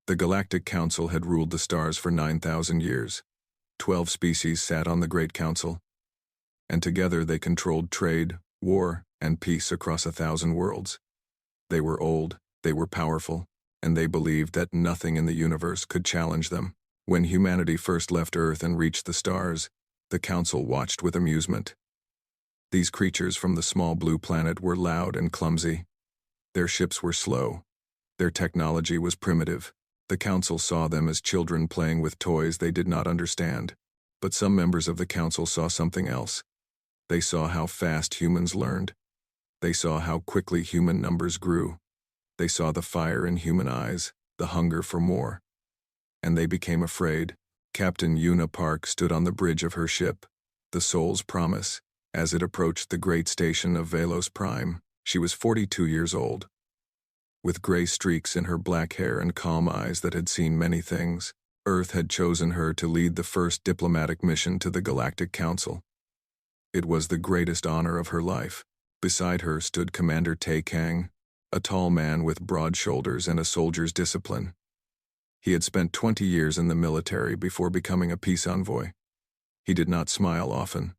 The Galactic Council had ruled the stars for 9,000 years. 12 species sat on the Great Council, and together they controlled trade, war, and peace across 1,000 worlds. They were old, they were powerful, and they believed that nothing in the universe could challenge them. When humanity first left Earth and reached the stars, the Council watched with amusement. These creatures from the small blue planet were loud and clumsy. Their ships were slow. Their technology was primitive. The Council saw them as children playing with toys they did not understand. But some members of the Council saw something else. They saw how fast humans learned. They saw how quickly human numbers grew. They saw the fire in human eyes, the hunger for more. And they became afraid. Captain Una Park stood on the bridge of her ship, the Soul's Promise, as it approached the great station of Velos Prime. She was 42 years old. With gray streaks in her black hair and calm eyes that had seen many things, Earth had chosen her to lead the first diplomatic mission to the Galactic Council. It was the greatest honor of her life. Beside her stood Commander Tae Kang, a tall man with broad shoulders and a soldier's discipline. He had spent 20 years in the military before becoming a peace envoy. He did not smile often,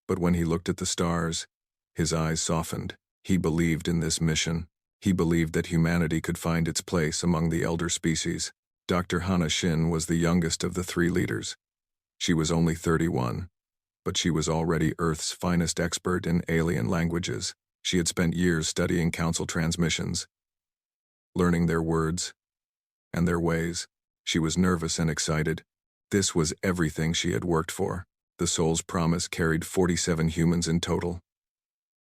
but when he looked at the stars, his eyes softened. He believed in this mission. He believed that humanity could find its place among the elder species. Dr. Hana Shin was the youngest of the three leaders. She was only 31, but she was already Earth's finest expert in alien languages. She had spent years studying Council transmissions, learning their words and their ways. She was nervous and excited. This was everything she had worked for. The Soul's Promise carried 47 humans in total.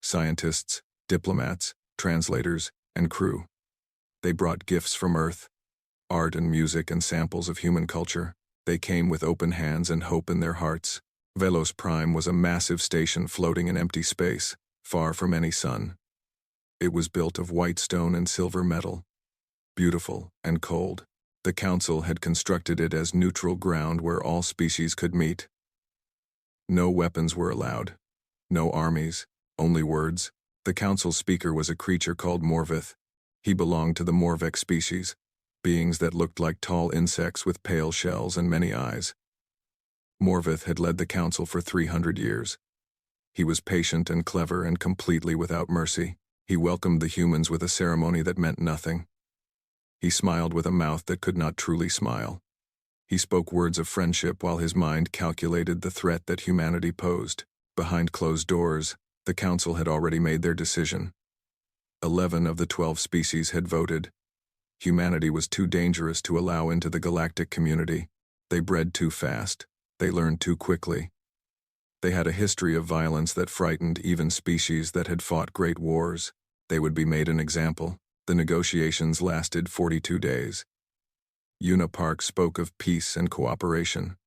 Scientists, diplomats, translators, and crew. They brought gifts from Earth, art and music and samples of human culture. They came with open hands and hope in their hearts. Velos Prime was a massive station floating in empty space, far from any sun. It was built of white stone and silver metal, beautiful and cold. The Council had constructed it as neutral ground where all species could meet. No weapons were allowed, no armies, only words. The Council's speaker was a creature called Morvith. He belonged to the Morvek species, beings that looked like tall insects with pale shells and many eyes. Morvith had led the Council for 300 years. He was patient and clever and completely without mercy. He welcomed the humans with a ceremony that meant nothing. He smiled with a mouth that could not truly smile. He spoke words of friendship while his mind calculated the threat that humanity posed. Behind closed doors, the Council had already made their decision. 11 of the 12 species had voted. Humanity was too dangerous to allow into the galactic community. They bred too fast. They learned too quickly. They had a history of violence that frightened even species that had fought great wars. They would be made an example. The negotiations lasted 42 days. Una Park spoke of peace and cooperation.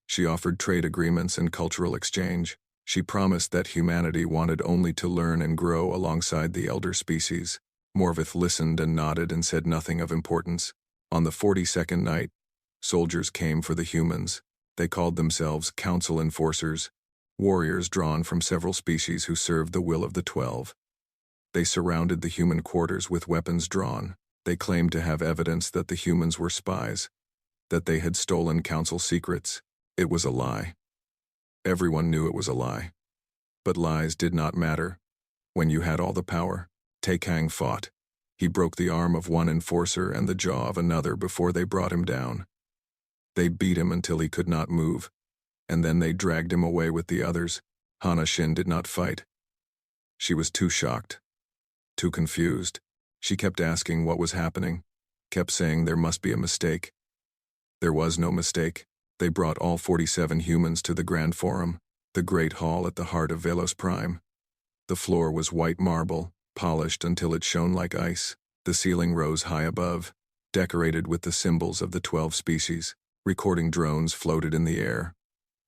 She offered trade agreements and cultural exchange. She promised that humanity wanted only to learn and grow alongside the elder species. Morvith listened and nodded and said nothing of importance. On the 42nd night, soldiers came for the humans. They called themselves Council Enforcers, warriors drawn from several species who served the will of the 12. They surrounded the human quarters with weapons drawn. They claimed to have evidence that the humans were spies, that they had stolen Council secrets. It was a lie. Everyone knew it was a lie. But lies did not matter. When you had all the power, Tae Kang fought. He broke the arm of one enforcer and the jaw of another before they brought him down. They beat him until he could not move, and then they dragged him away with the others. Hana Shin did not fight. She was too shocked, too confused. She kept asking what was happening, kept saying there must be a mistake. There was no mistake. They brought all 47 humans to the Grand Forum, the great hall at the heart of Velos Prime. The floor was white marble, polished until it shone like ice. The ceiling rose high above, decorated with the symbols of the 12 species. Recording drones floated in the air,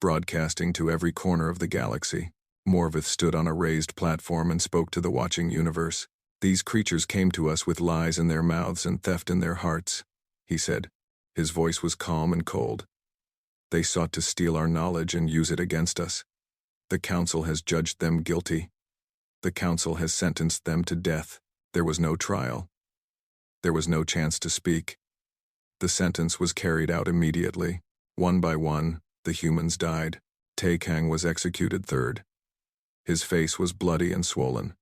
broadcasting to every corner of the galaxy. Morvith stood on a raised platform and spoke to the watching universe. "These creatures came to us with lies in their mouths and theft in their hearts," he said. His voice was calm and cold. "They sought to steal our knowledge and use it against us. The Council has judged them guilty. The Council has sentenced them to death. There was no trial. There was no chance to speak. The sentence was carried out immediately. One by one, the humans died. Taekang was executed third. His face was bloody and swollen.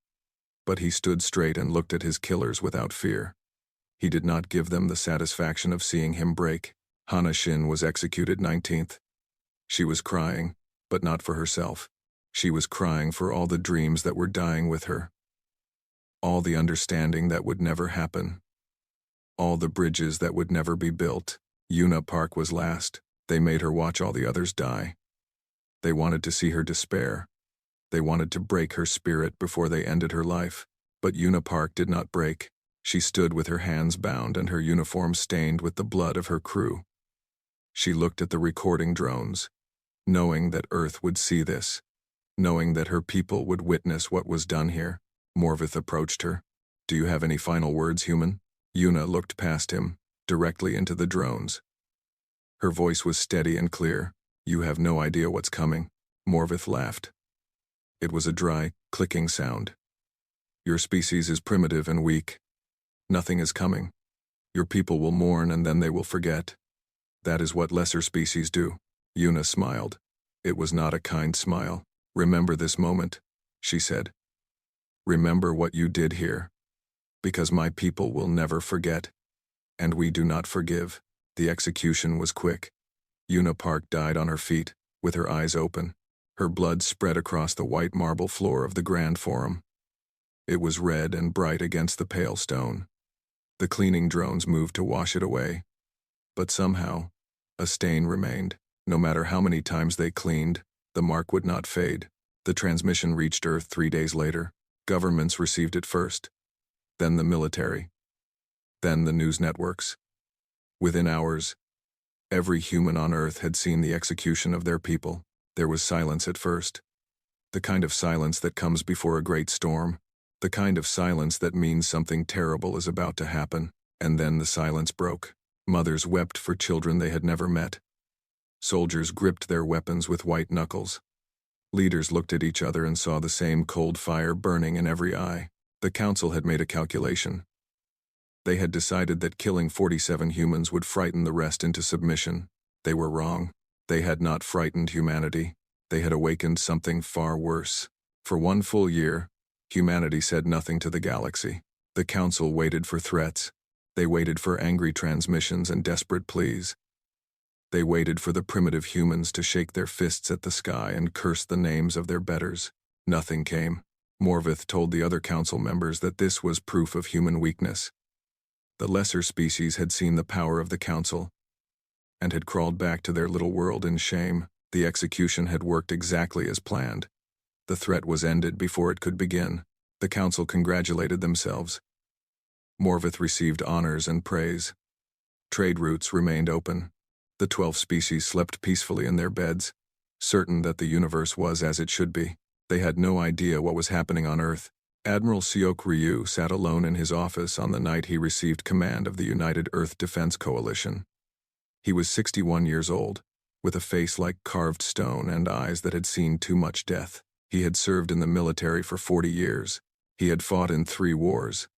But he stood straight and looked at his killers without fear. He did not give them the satisfaction of seeing him break. Hana Shin was executed 19th. She was crying, but not for herself. She was crying for all the dreams that were dying with her. All the understanding that would never happen. All the bridges that would never be built. Yuna Park was last. They made her watch all the others die. They wanted to see her despair. They wanted to break her spirit before they ended her life. But Yuna Park did not break. She stood with her hands bound and her uniform stained with the blood of her crew. She looked at the recording drones, knowing that Earth would see this, knowing that her people would witness what was done here. Morvith approached her. "Do you have any final words, human?" Yuna looked past him, directly into the drones. Her voice was steady and clear. "You have no idea what's coming." Morvith laughed. It was a dry, clicking sound. "Your species is primitive and weak. Nothing is coming. Your people will mourn and then they will forget. That is what lesser species do." Yuna smiled. It was not a kind smile. "Remember this moment," she said. "Remember what you did here. Because my people will never forget. And we do not forgive." The execution was quick. Yuna Park died on her feet, with her eyes open. Her blood spread across the white marble floor of the Grand Forum. It was red and bright against the pale stone. The cleaning drones moved to wash it away. But somehow, a stain remained. No matter how many times they cleaned, the mark would not fade. The transmission reached Earth 3 days later. Governments received it first. Then the military. Then the news networks. Within hours, every human on Earth had seen the execution of their people. There was silence at first. The kind of silence that comes before a great storm. The kind of silence that means something terrible is about to happen. And then the silence broke. Mothers wept for children they had never met. Soldiers gripped their weapons with white knuckles. Leaders looked at each other and saw the same cold fire burning in every eye. The council had made a calculation. They had decided that killing 47 humans would frighten the rest into submission. They were wrong. They had not frightened humanity. They had awakened something far worse. For 1 full year, humanity said nothing to the galaxy. The council waited for threats. They waited for angry transmissions and desperate pleas. They waited for the primitive humans to shake their fists at the sky and curse the names of their betters. Nothing came. Morvith told the other council members that this was proof of human weakness. The lesser species had seen the power of the council and had crawled back to their little world in shame. The execution had worked exactly as planned. The threat was ended before it could begin. The council congratulated themselves. Morvith received honors and praise. Trade routes remained open. The 12 species slept peacefully in their beds, certain that the universe was as it should be. They had no idea what was happening on Earth. Admiral Seok Ryu sat alone in his office on the night he received command of the United Earth Defense Coalition. He was 61 years old, with a face like carved stone and eyes that had seen too much death. He had served in the military for 40 years. He had fought in 3 wars.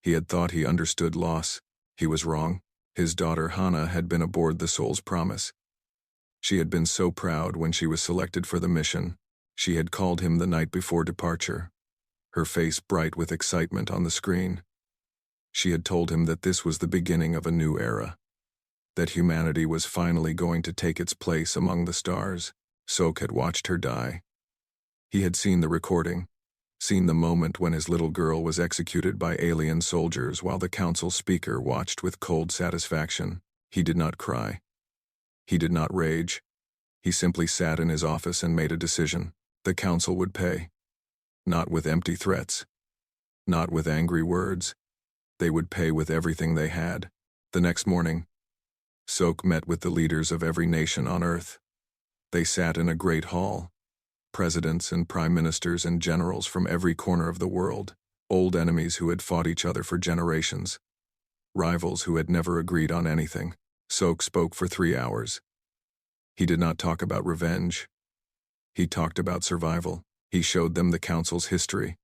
He had thought he understood loss. He was wrong. His daughter Hana had been aboard the Soul's Promise. She had been so proud when she was selected for the mission. She had called him the night before departure, her face bright with excitement on the screen. She had told him that this was the beginning of a new era, that humanity was finally going to take its place among the stars. Sok had watched her die. He had seen the recording, seen the moment when his little girl was executed by alien soldiers while the council speaker watched with cold satisfaction. He did not cry. He did not rage. He simply sat in his office and made a decision. The council would pay. Not with empty threats. Not with angry words. They would pay with everything they had. The next morning, Sok met with the leaders of every nation on Earth. They sat in a great hall. Presidents and prime ministers and generals from every corner of the world. Old enemies who had fought each other for generations. Rivals who had never agreed on anything. Sok spoke for 3 hours. He did not talk about revenge. He talked about survival. He showed them the Council's history,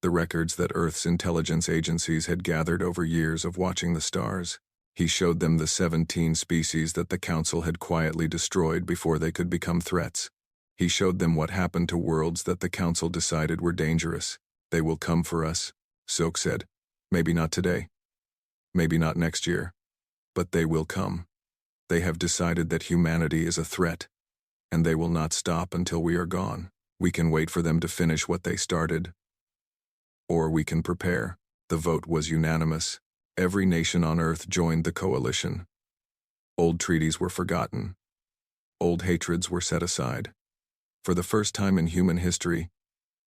the records that Earth's intelligence agencies had gathered over years of watching the stars. He showed them the 17 species that the Council had quietly destroyed before they could become threats. He showed them what happened to worlds that the Council decided were dangerous. They will come for us, Soak said. Maybe not today. Maybe not next year. But they will come. They have decided that humanity is a threat, and they will not stop until we are gone. We can wait for them to finish what they started. Or we can prepare. The vote was unanimous. Every nation on Earth joined the coalition. Old treaties were forgotten. Old hatreds were set aside. For the first time in human history,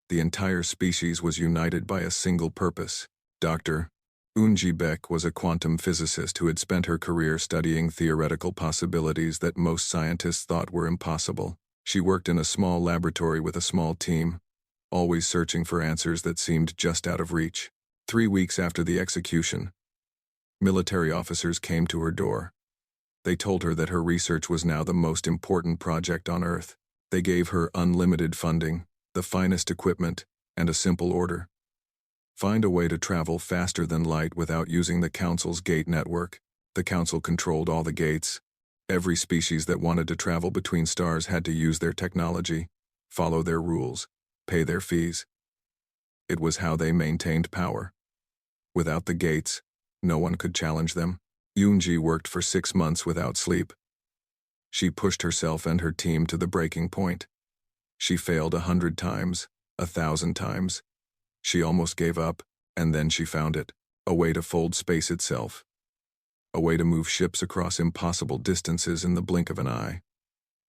the entire species was united by a single purpose. Dr. Unji Beck was a quantum physicist who had spent her career studying theoretical possibilities that most scientists thought were impossible. She worked in a small laboratory with a small team, always searching for answers that seemed just out of reach. 3 weeks after the execution, military officers came to her door. They told her that her research was now the most important project on Earth. They gave her unlimited funding, the finest equipment, and a simple order. Find a way to travel faster than light without using the Council's gate network. The Council controlled all the gates. Every species that wanted to travel between stars had to use their technology, follow their rules, pay their fees. It was how they maintained power. Without the gates, no one could challenge them. Yoonji worked for 6 months without sleep. She pushed herself and her team to the breaking point. She failed 100 times, 1,000 times. She almost gave up, and then she found it. A way to fold space itself. A way to move ships across impossible distances in the blink of an eye.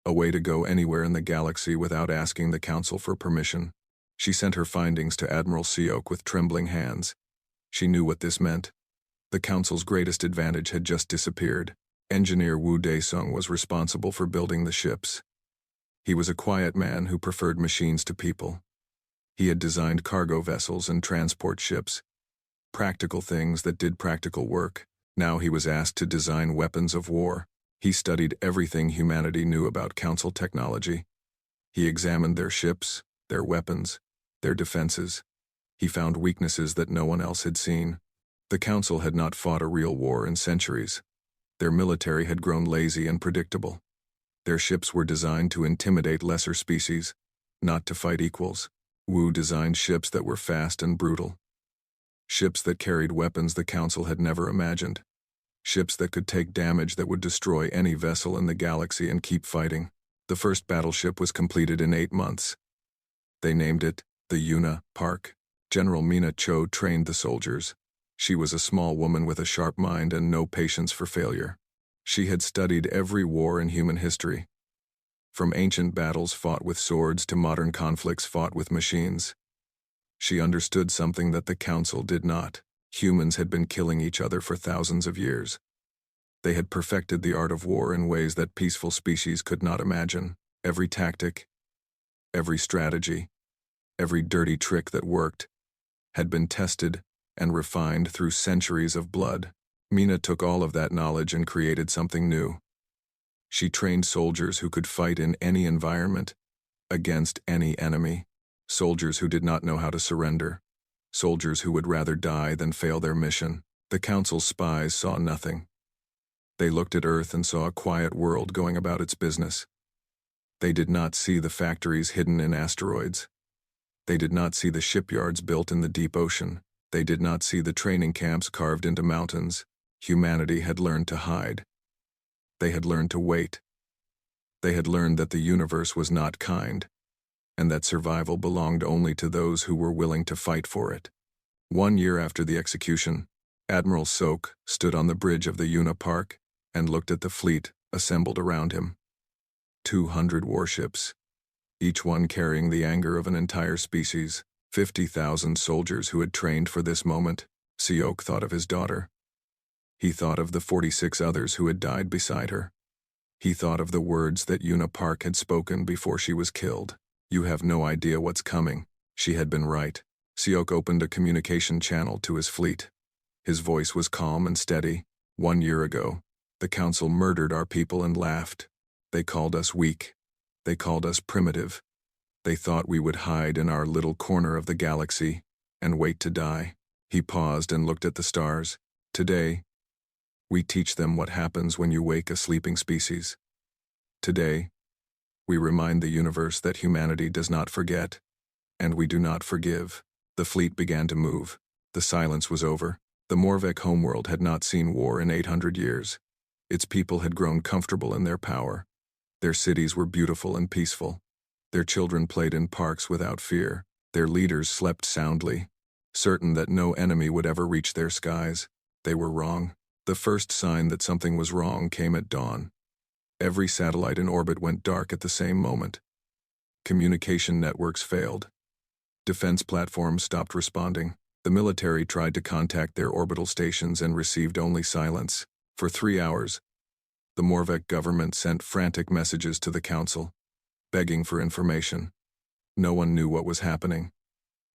A way to go anywhere in the galaxy without asking the Council for permission. She sent her findings to Admiral Seok with trembling hands. She knew what this meant. The Council's greatest advantage had just disappeared. Engineer Wu Daesung was responsible for building the ships. He was a quiet man who preferred machines to people. He had designed cargo vessels and transport ships, practical things that did practical work. Now he was asked to design weapons of war. He studied everything humanity knew about Council technology. He examined their ships, their weapons, their defenses. He found weaknesses that no one else had seen. The Council had not fought a real war in centuries. Their military had grown lazy and predictable. Their ships were designed to intimidate lesser species, not to fight equals. Wu designed ships that were fast and brutal. Ships that carried weapons the Council had never imagined. Ships that could take damage that would destroy any vessel in the galaxy and keep fighting. The first battleship was completed in 8 months. They named it the Yuna Park. General Mina Cho trained the soldiers. She was a small woman with a sharp mind and no patience for failure. She had studied every war in human history, from ancient battles fought with swords to modern conflicts fought with machines. She understood something that the Council did not. Humans had been killing each other for thousands of years. They had perfected the art of war in ways that peaceful species could not imagine. Every tactic, every strategy, every dirty trick that worked had been tested and refined through centuries of blood. Mina took all of that knowledge and created something new. She trained soldiers who could fight in any environment, against any enemy. Soldiers who did not know how to surrender. Soldiers who would rather die than fail their mission. The Council's spies saw nothing. They looked at Earth and saw a quiet world going about its business. They did not see the factories hidden in asteroids. They did not see the shipyards built in the deep ocean. They did not see the training camps carved into mountains. Humanity had learned to hide. They had learned to wait. They had learned that the universe was not kind, and that survival belonged only to those who were willing to fight for it. 1 year after the execution, Admiral Sok stood on the bridge of the Yuna Park and looked at the fleet assembled around him. 200 warships, each one carrying the anger of an entire species. 50,000 soldiers who had trained for this moment. Seok thought of his daughter. He thought of the 46 others who had died beside her. He thought of the words that Yuna Park had spoken before she was killed. "You have no idea what's coming." She had been right. Seok opened a communication channel to his fleet. His voice was calm and steady. 1 year ago, the Council murdered our people and laughed. They called us weak. They called us primitive. They thought we would hide in our little corner of the galaxy and wait to die. He paused and looked at the stars. Today, We teach them what happens when you wake a sleeping species. Today, we remind the universe that humanity does not forget, and we do not forgive. The fleet began to move. The silence was over. The Morvek homeworld had not seen war in 800 years. Its people had grown comfortable in their power. Their cities were beautiful and peaceful. Their children played in parks without fear. Their leaders slept soundly, certain that no enemy would ever reach their skies. They were wrong. The first sign that something was wrong came at dawn. Every satellite in orbit went dark at the same moment. Communication networks failed. Defense platforms stopped responding. The military tried to contact their orbital stations and received only silence. For 3 hours, the Morvek government sent frantic messages to the council, begging for information. No one knew what was happening.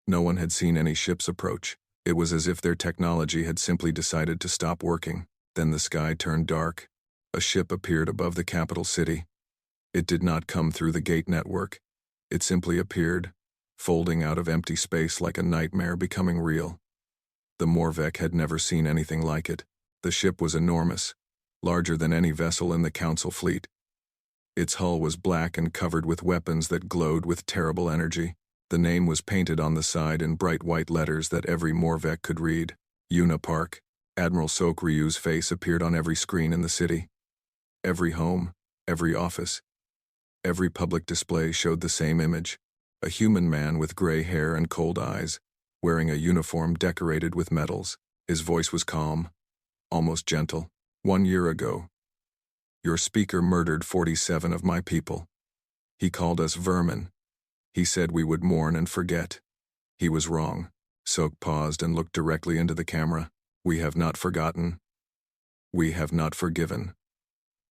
No one had seen any ships approach. It was as if their technology had simply decided to stop working. Then the sky turned dark. A ship appeared above the capital city. It did not come through the gate network. It simply appeared, folding out of empty space like a nightmare becoming real. The Morvek had never seen anything like it. The ship was enormous, larger than any vessel in the council fleet. Its hull was black and covered with weapons that glowed with terrible energy. The name was painted on the side in bright white letters that every Morvek could read. Unipark. Admiral Sok Ryu's face appeared on every screen in the city. Every home, every office, every public display showed the same image. A human man with gray hair and cold eyes, wearing a uniform decorated with medals. His voice was calm, almost gentle. 1 year ago, your speaker murdered 47 of my people. He called us vermin. He said we would mourn and forget. He was wrong. Sok paused and looked directly into the camera. We have not forgotten. We have not forgiven.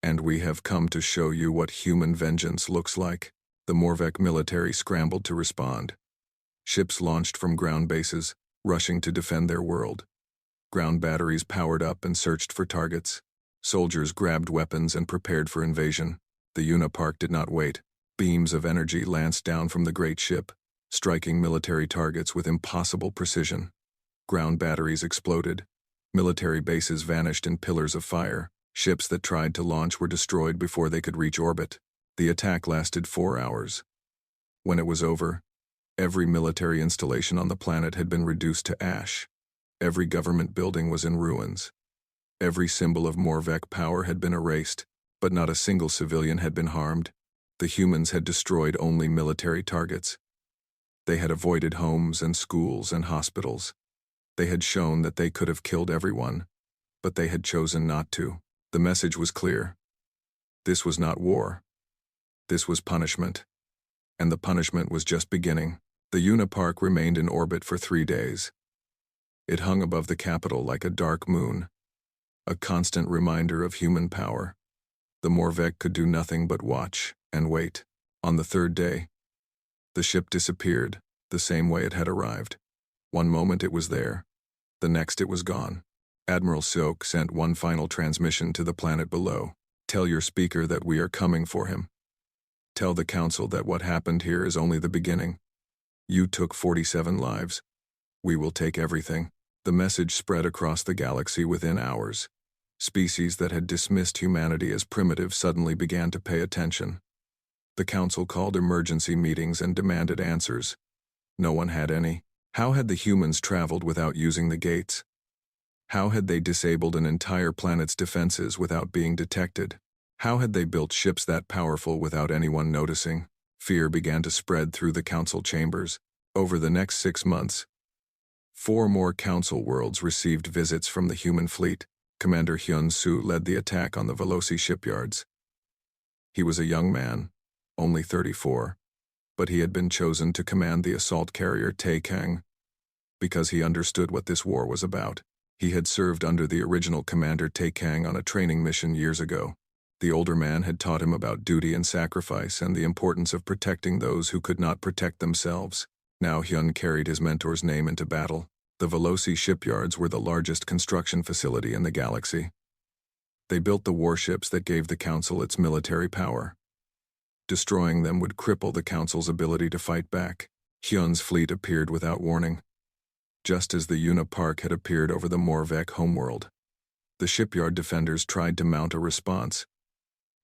And we have come to show you what human vengeance looks like. The Morvek military scrambled to respond. Ships launched from ground bases, rushing to defend their world. Ground batteries powered up and searched for targets. Soldiers grabbed weapons and prepared for invasion. The Unipark did not wait. Beams of energy lanced down from the great ship, striking military targets with impossible precision. Ground batteries exploded. Military bases vanished in pillars of fire. Ships that tried to launch were destroyed before they could reach orbit. The attack lasted 4 hours. When it was over, every military installation on the planet had been reduced to ash. Every government building was in ruins. Every symbol of Morvek power had been erased, but not a single civilian had been harmed. The humans had destroyed only military targets. They had avoided homes and schools and hospitals. They had shown that they could have killed everyone, but they had chosen not to. The message was clear. This was not war. This was punishment. And the punishment was just beginning. The Unipark remained in orbit for 3 days. It hung above the capital like a dark moon, a constant reminder of human power. The Morvek could do nothing but watch and wait. On the 3rd day, the ship disappeared, the same way it had arrived. One moment it was there, the next it was gone. Admiral Sok sent one final transmission to the planet below. Tell your speaker that we are coming for him. Tell the council that what happened here is only the beginning. You took 47 lives. We will take everything. The message spread across the galaxy within hours. Species that had dismissed humanity as primitive suddenly began to pay attention. The council called emergency meetings and demanded answers. No one had any. How had the humans traveled without using the gates? How had they disabled an entire planet's defenses without being detected? How had they built ships that powerful without anyone noticing? Fear began to spread through the council chambers. Over the next 6 months, 4 more council worlds received visits from the human fleet. Commander Hyun-soo led the attack on the Veloci shipyards. He was a young man, only 34, but he had been chosen to command the assault carrier Taekang because he understood what this war was about. He had served under the original commander Taekang on a training mission years ago. The older man had taught him about duty and sacrifice and the importance of protecting those who could not protect themselves. Now Hyun carried his mentor's name into battle. The Veloci shipyards were the largest construction facility in the galaxy. They built the warships that gave the Council its military power. Destroying them would cripple the Council's ability to fight back. Hyun's fleet appeared without warning, just as the Unipark had appeared over the Morvek homeworld. The shipyard defenders tried to mount a response,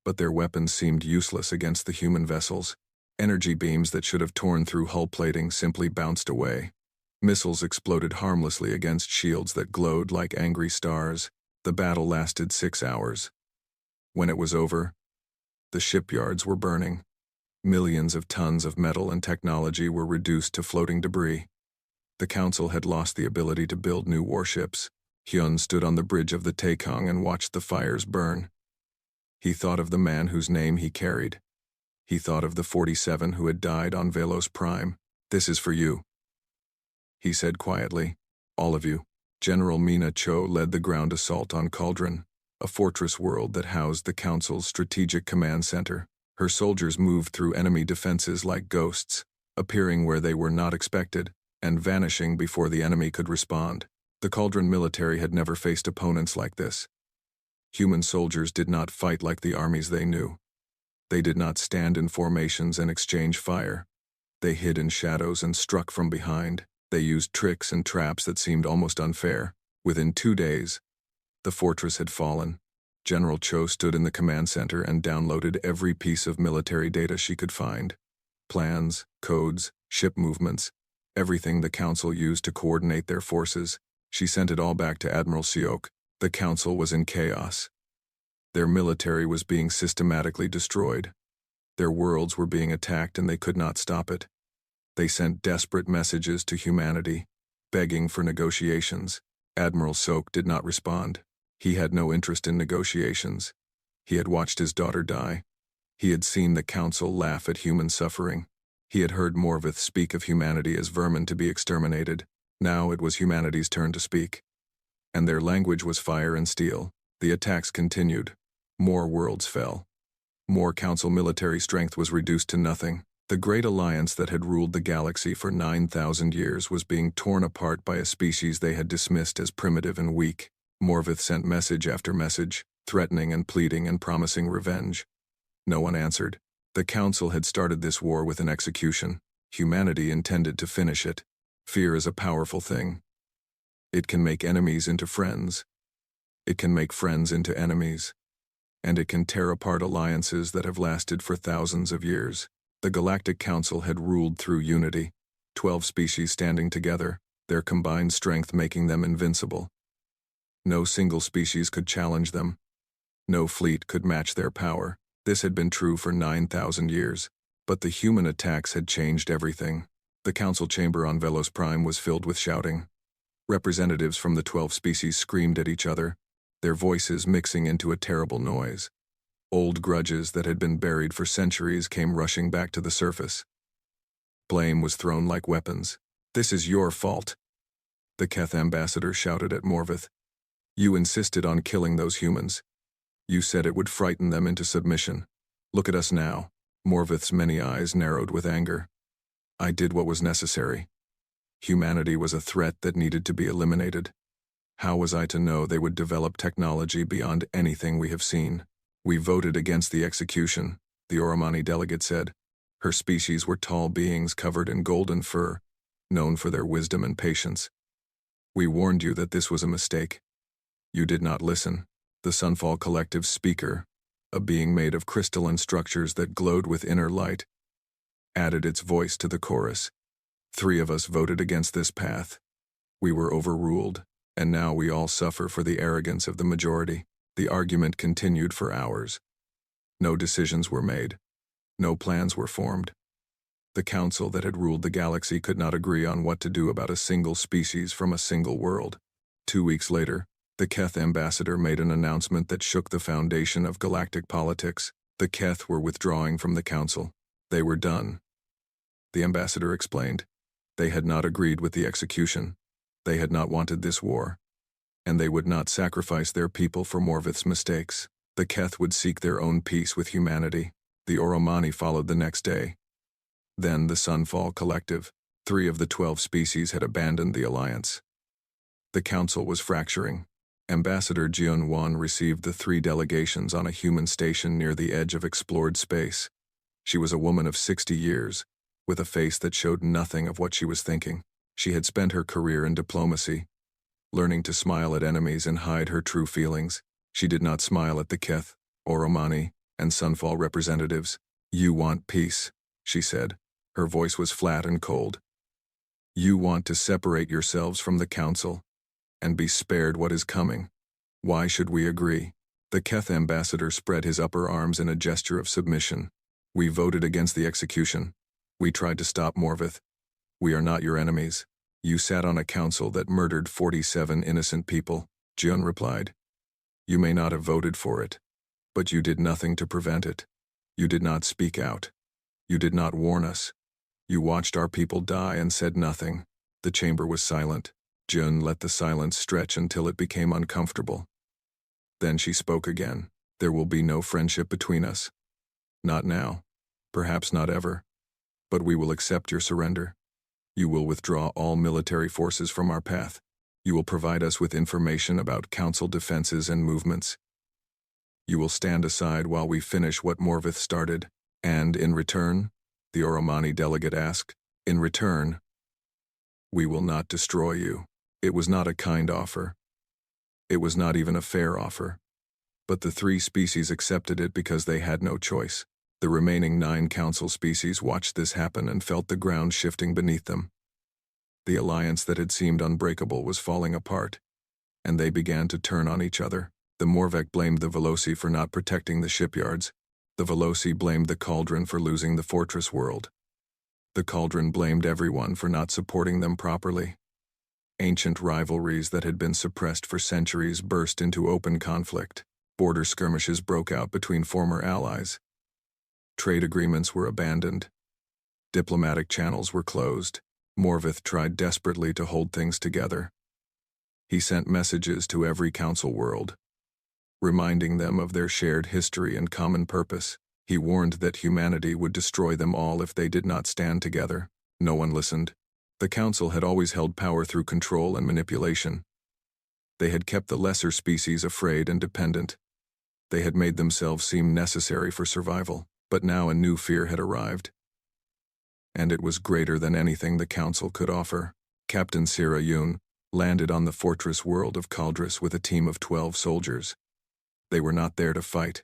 but their weapons seemed useless against the human vessels. Energy beams that should have torn through hull plating simply bounced away. Missiles exploded harmlessly against shields that glowed like angry stars. The battle lasted 6 hours. When it was over, the shipyards were burning. Millions of tons of metal and technology were reduced to floating debris. The Council had lost the ability to build new warships. Hyun stood on the bridge of the Taekong and watched the fires burn. He thought of the man whose name he carried. He thought of the 47 who had died on Velos Prime. "This is for you," he said quietly. "All of you." General Mina Cho led the ground assault on Cauldron, a fortress world that housed the Council's strategic command center. Her soldiers moved through enemy defenses like ghosts, appearing where they were not expected, and vanishing before the enemy could respond. The Cauldron military had never faced opponents like this. Human soldiers did not fight like the armies they knew. They did not stand in formations and exchange fire. They hid in shadows and struck from behind. They used tricks and traps that seemed almost unfair. Within 2 days, the fortress had fallen. General Cho stood in the command center and downloaded every piece of military data she could find. Plans, codes, ship movements, everything the Council used to coordinate their forces. She sent it all back to Admiral Seok. The Council was in chaos. Their military was being systematically destroyed. Their worlds were being attacked and they could not stop it. They sent desperate messages to humanity, begging for negotiations. Admiral Seok did not respond. He had no interest in negotiations. He had watched his daughter die. He had seen the Council laugh at human suffering. He had heard Morvith speak of humanity as vermin to be exterminated. Now it was humanity's turn to speak. And their language was fire and steel. The attacks continued. More worlds fell. More Council military strength was reduced to nothing. The great alliance that had ruled the galaxy for 9,000 years was being torn apart by a species they had dismissed as primitive and weak. Morvith sent message after message, threatening and pleading and promising revenge. No one answered. The Council had started this war with an execution. Humanity intended to finish it. Fear is a powerful thing. It can make enemies into friends. It can make friends into enemies. And it can tear apart alliances that have lasted for thousands of years. The Galactic Council had ruled through unity, 12 species standing together, their combined strength making them invincible. No single species could challenge them. No fleet could match their power. This had been true for 9,000 years. But the human attacks had changed everything. The Council chamber on Velos Prime was filled with shouting. Representatives from the 12 species screamed at each other, their voices mixing into a terrible noise. Old grudges that had been buried for centuries came rushing back to the surface. Blame was thrown like weapons. "This is your fault," the Keth ambassador shouted at Morvith. "You insisted on killing those humans. You said it would frighten them into submission. Look at us now." Morvith's many eyes narrowed with anger. "I did what was necessary. Humanity was a threat that needed to be eliminated. How was I to know they would develop technology beyond anything we have seen? We voted against the execution," the Oromani delegate said. Her species were tall beings covered in golden fur, known for their wisdom and patience. "We warned you that this was a mistake. You did not listen." The Sunfall Collective's speaker, a being made of crystalline structures that glowed with inner light, added its voice to the chorus. "3 of us voted against this path. We were overruled, and now we all suffer for the arrogance of the majority." The argument continued for hours. No decisions were made. No plans were formed. The Council that had ruled the galaxy could not agree on what to do about a single species from a single world. 2 weeks later, the Keth ambassador made an announcement that shook the foundation of galactic politics. The Keth were withdrawing from the Council. They were done. The ambassador explained. They had not agreed with the execution. They had not wanted this war. And they would not sacrifice their people for Morvith's mistakes. The Keth would seek their own peace with humanity. The Oromani followed the next day. Then the Sunfall Collective. 3 of the 12 species had abandoned the alliance. The Council was fracturing. Ambassador Jiun Wan received the 3 delegations on a human station near the edge of explored space. She was a woman of 60 years, with a face that showed nothing of what she was thinking. She had spent her career in diplomacy, learning to smile at enemies and hide her true feelings. She did not smile at the Keth, Oromani, and Sunfall representatives. "You want peace," she said. Her voice was flat and cold. "You want to separate yourselves from the Council and be spared what is coming. Why should we agree?" The Keth ambassador spread his upper arms in a gesture of submission. "We voted against the execution. We tried to stop Morvith. We are not your enemies. You sat on a council that murdered 47 innocent people," Jun replied. "You may not have voted for it, but you did nothing to prevent it. You did not speak out. You did not warn us. You watched our people die and said nothing." The chamber was silent. Jun let the silence stretch until it became uncomfortable. Then she spoke again. "There will be no friendship between us. Not now. Perhaps not ever. But we will accept your surrender. You will withdraw all military forces from our path. You will provide us with information about Council defenses and movements. You will stand aside while we finish what Morvith started. And in return?" the Oromani delegate asked. "In return, we will not destroy you." It was not a kind offer. It was not even a fair offer. But the 3 species accepted it because they had no choice. The remaining 9 Council species watched this happen and felt the ground shifting beneath them. The alliance that had seemed unbreakable was falling apart, and they began to turn on each other. The Morvek blamed the Veloci for not protecting the shipyards. The Veloci blamed the Cauldron for losing the fortress world. The Cauldron blamed everyone for not supporting them properly. Ancient rivalries that had been suppressed for centuries burst into open conflict. Border skirmishes broke out between former allies. Trade agreements were abandoned. Diplomatic channels were closed. Morvith tried desperately to hold things together. He sent messages to every Council world, reminding them of their shared history and common purpose. He warned that humanity would destroy them all if they did not stand together. No one listened. The Council had always held power through control and manipulation. They had kept the lesser species afraid and dependent. They had made themselves seem necessary for survival. But now a new fear had arrived, and it was greater than anything the Council could offer. Captain Sira Yun landed on the fortress world of Caldris with a team of 12 soldiers. They were not there to fight.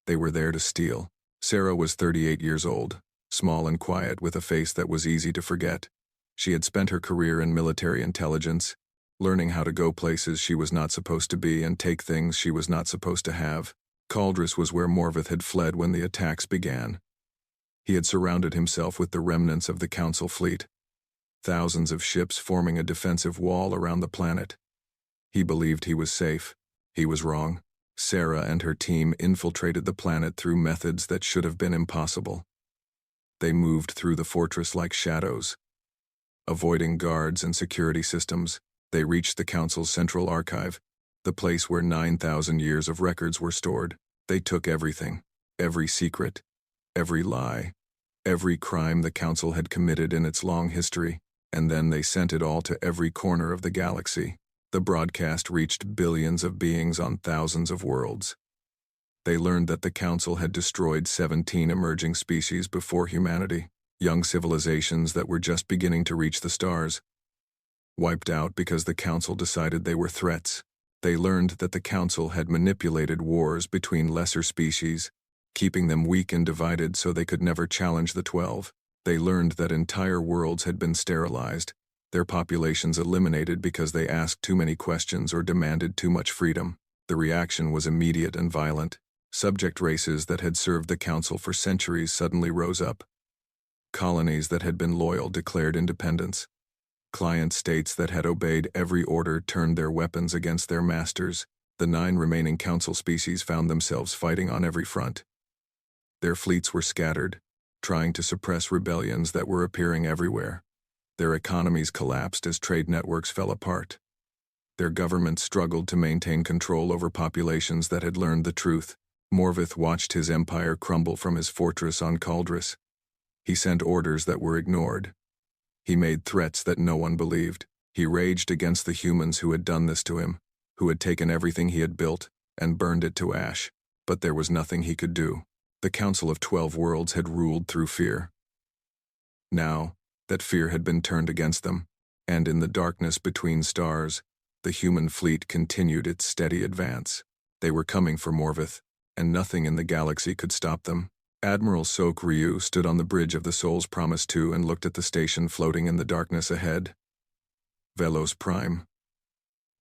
They were there to steal. Sarah was 38 years old, small and quiet with a face that was easy to forget. She had spent her career in military intelligence, learning how to go places she was not supposed to be and take things she was not supposed to have. Caldris was where Morvith had fled when the attacks began. He had surrounded himself with the remnants of the Council fleet, thousands of ships forming a defensive wall around the planet. He believed he was safe. He was wrong. Sarah and her team infiltrated the planet through methods that should have been impossible. They moved through the fortress like shadows. Avoiding guards and security systems, they reached the Council's central archive, the place where 9,000 years of records were stored. They took everything, every secret, every lie, every crime the Council had committed in its long history, and then they sent it all to every corner of the galaxy. The broadcast reached billions of beings on thousands of worlds. They learned that the Council had destroyed 17 emerging species before humanity, young civilizations that were just beginning to reach the stars. Wiped out because the Council decided they were threats. They learned that the Council had manipulated wars between lesser species, keeping them weak and divided so they could never challenge the 12. They learned that entire worlds had been sterilized, their populations eliminated because they asked too many questions or demanded too much freedom. The reaction was immediate and violent. Subject races that had served the Council for centuries suddenly rose up. Colonies that had been loyal declared independence. Client states that had obeyed every order turned their weapons against their masters. The 9 remaining Council species found themselves fighting on every front. Their fleets were scattered, trying to suppress rebellions that were appearing everywhere. Their economies collapsed as trade networks fell apart. Their governments struggled to maintain control over populations that had learned the truth. Morvith watched his empire crumble from his fortress on Caldris. He sent orders that were ignored. He made threats that no one believed. He raged against the humans who had done this to him, who had taken everything he had built and burned it to ash. But there was nothing he could do. The Council of 12 Worlds had ruled through fear. Now, that fear had been turned against them, and in the darkness between stars, The human fleet continued its steady advance. They were coming for Morvith, and nothing in the galaxy could stop them. Admiral Sok Ryu stood on the bridge of the Soul's Promise 2 and looked at the station floating in the darkness ahead. Velos Prime.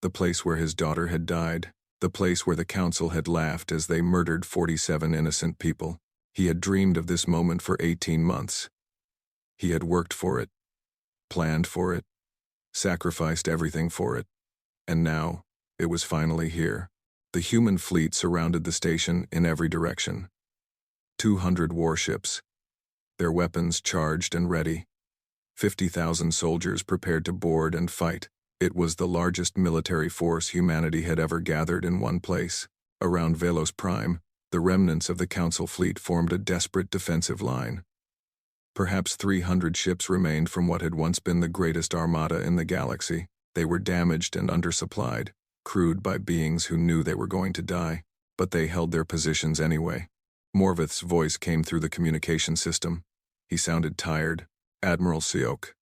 The place where his daughter had died. The place where the Council had laughed as they murdered 47 innocent people. He had dreamed of this moment for 18 months. He had worked for it, planned for it, sacrificed everything for it. And now, it was finally here. The human fleet surrounded the station in every direction. 200 warships, their weapons charged and ready. 50,000 soldiers prepared to board and fight. It was the largest military force humanity had ever gathered in one place. Around Velos Prime, the remnants of the Council fleet formed a desperate defensive line. Perhaps 300 ships remained from what had once been the greatest armada in the galaxy. They were damaged and undersupplied, crewed by beings who knew they were going to die, but they held their positions anyway. Morvith's voice came through the communication system. He sounded tired. Admiral Siok.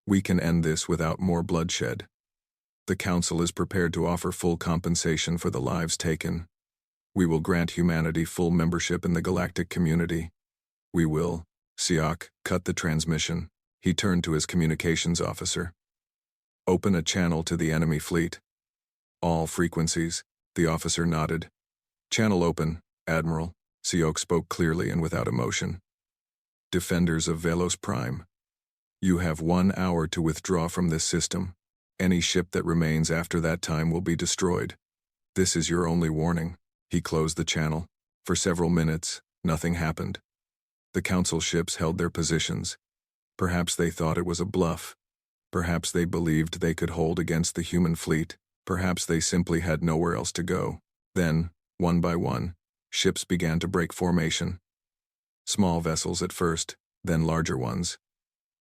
We can end this without more bloodshed. The Council is prepared to offer full compensation for the lives taken. We will grant humanity full membership in the galactic community. We will. Siok cut the transmission. He turned to his communications officer. Open a channel to the enemy fleet. All frequencies. The officer nodded. Channel open, Admiral. Siok spoke clearly and without emotion. Defenders of Velos Prime. You have 1 hour to withdraw from this system. Any ship that remains after that time will be destroyed. This is your only warning. He closed the channel. For several minutes, nothing happened. The Council ships held their positions. Perhaps they thought it was a bluff. Perhaps they believed they could hold against the human fleet. Perhaps they simply had nowhere else to go. Then, one by one, ships began to break formation. Small vessels at first, then larger ones.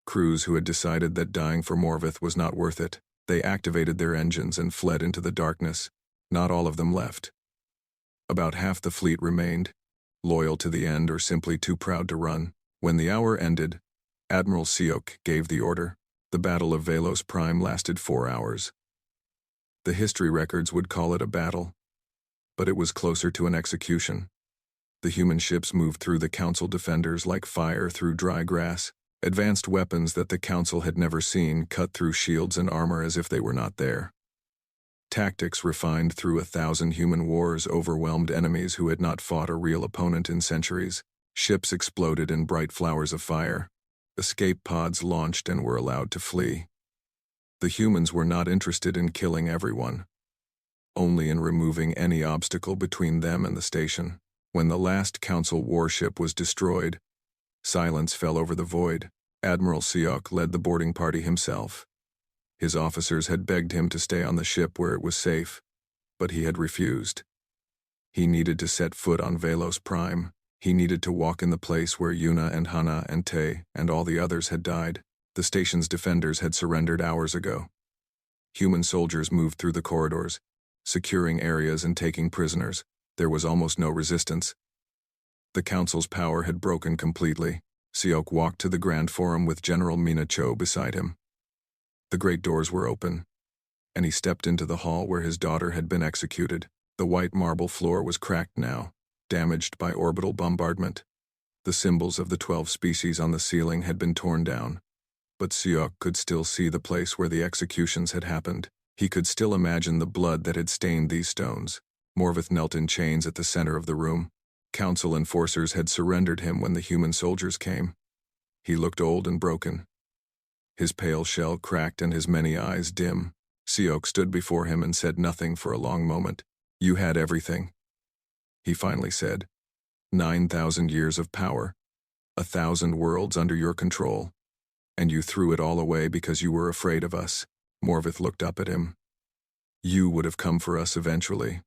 Crews who had decided that dying for Morvith was not worth it. They activated their engines and fled into the darkness. Not all of them left. About half the fleet remained, loyal to the end or simply too proud to run. When the hour ended, Admiral Siok gave the order. The Battle of Velos Prime lasted 4 hours. The history records would call it a battle, but it was closer to an execution. The human ships moved through the Council defenders like fire through dry grass. Advanced weapons that the Council had never seen cut through shields and armor as if they were not there. Tactics refined through 1,000 human wars overwhelmed enemies who had not fought a real opponent in centuries. Ships exploded in bright flowers of fire. Escape pods launched and were allowed to flee. The humans were not interested in killing everyone, only in removing any obstacle between them and the station. When the last Council warship was destroyed, silence fell over the void. Admiral Siok led the boarding party himself. His officers had begged him to stay on the ship where it was safe, but he had refused. He needed to set foot on Velos Prime. He needed to walk in the place where Yuna and Hana and Te and all the others had died. The station's defenders had surrendered hours ago. Human soldiers moved through the corridors, securing areas and taking prisoners. There was almost no resistance. The Council's power had broken completely. Siok walked to the Grand Forum with General Mina Cho beside him. The great doors were open, and he stepped into the hall where his daughter had been executed. The white marble floor was cracked now, damaged by orbital bombardment. The symbols of the 12 species on the ceiling had been torn down, but Siok could still see the place where the executions had happened. He could still imagine the blood that had stained these stones. Morvith knelt in chains at the center of the room. Council enforcers had surrendered him when the human soldiers came. He looked old and broken. His pale shell cracked and his many eyes dim. Siok stood before him and said nothing for a long moment. You had everything, he finally said. 9,000 years of power, 1,000 worlds under your control, and you threw it all away because you were afraid of us. Morvith looked up at him. You would have come for us eventually.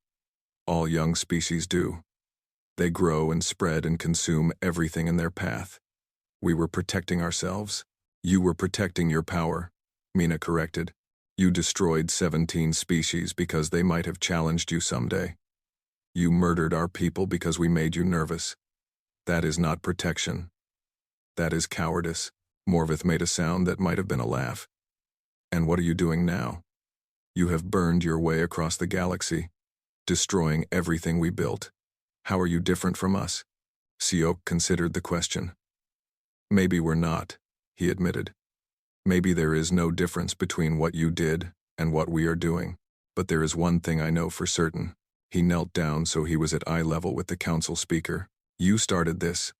All young species do. They grow and spread and consume everything in their path. We were protecting ourselves. You were protecting your power, Mina corrected. You destroyed 17 species because they might have challenged you someday. You murdered our people because we made you nervous. That is not protection. That is cowardice. Morvith made a sound that might have been a laugh. And what are you doing now? You have burned your way across the galaxy, destroying everything we built. How are you different from us? Siok considered the question. Maybe we're not, he admitted. Maybe there is no difference between what you did and what we are doing. But there is one thing I know for certain. He knelt down so he was at eye level with the council speaker. You started this.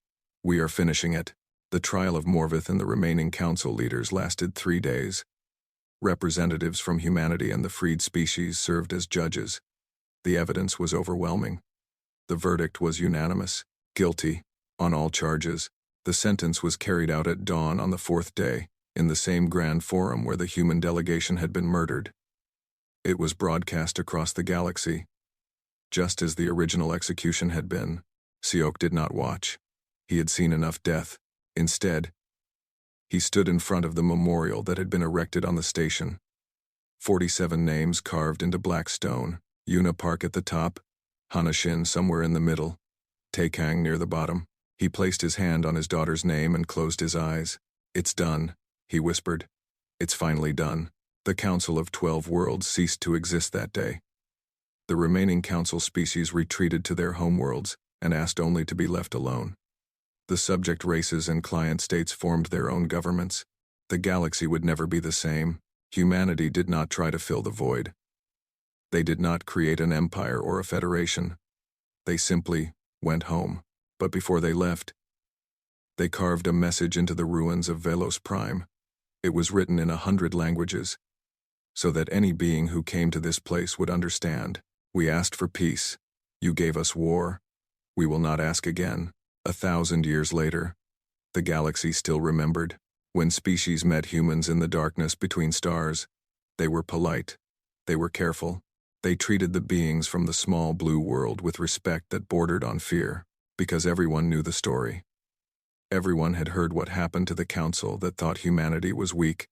We are finishing it. The trial of Morvith and the remaining council leaders lasted 3 days. Representatives from humanity and the freed species served as judges. The evidence was overwhelming. The verdict was unanimous. Guilty, on all charges. The sentence was carried out at dawn on the 4th day, in the same grand forum where the human delegation had been murdered. It was broadcast across the galaxy. Just as the original execution had been, Siok did not watch. He had seen enough death. Instead, he stood in front of the memorial that had been erected on the station. 47 names carved into black stone. Yuna Park at the top, Hanashin somewhere in the middle, Taekang near the bottom. He placed his hand on his daughter's name and closed his eyes. It's done, he whispered. It's finally done. The Council of 12 Worlds ceased to exist that day. The remaining council species retreated to their homeworlds and asked only to be left alone. The subject races and client states formed their own governments. The galaxy would never be the same. Humanity did not try to fill the void. They did not create an empire or a federation. They simply went home. But before they left, they carved a message into the ruins of Velos Prime. It was written in 100 languages, so that any being who came to this place would understand. We asked for peace. You gave us war. We will not ask again. 1,000 years later, the galaxy still remembered. When species met humans in the darkness between stars, they were polite. They were careful. They treated the beings from the small blue world with respect that bordered on fear, because everyone knew the story. Everyone had heard what happened to the council that thought humanity was weak.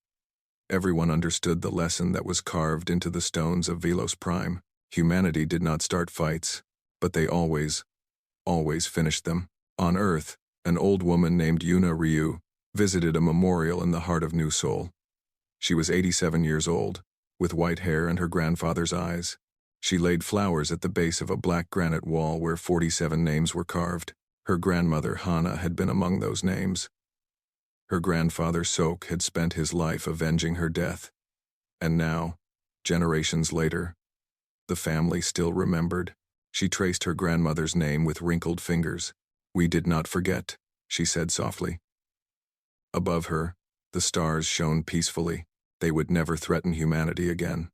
Everyone understood the lesson that was carved into the stones of Velos Prime. Humanity did not start fights, but they always finished them. On Earth, an old woman named Yuna Ryu visited a memorial in the heart of New Seoul. She was 87 years old, with white hair and her grandfather's eyes. She laid flowers at the base of a black granite wall where 47 names were carved. Her grandmother, Hana, had been among those names. Her grandfather, Sok, had spent his life avenging her death. And now, generations later, the family still remembered. She traced her grandmother's name with wrinkled fingers. We did not forget, she said softly. Above her, the stars shone peacefully. They would never threaten humanity again.